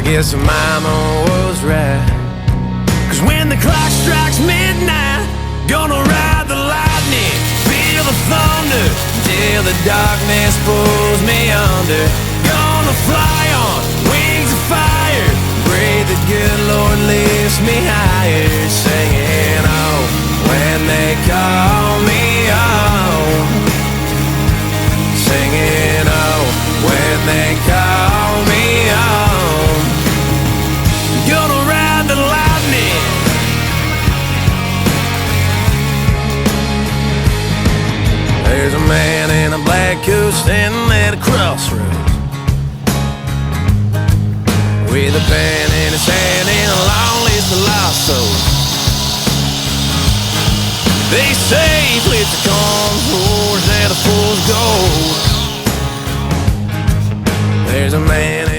Yes, mama was right. 'Cause when the clock strikes midnight, gonna ride the lightning, feel the thunder, till the darkness pulls me under. Gonna fly on wings of fire, pray the good Lord lifts me higher. Singing, oh, when they call me home. Singing, oh, when they call me home. Gonna ride the lightning. There's a man in a black coat standing at a crossroads, with a pen in his hand and a long list of lost souls. They say he flips the coin towards that a fool's gold. There's a man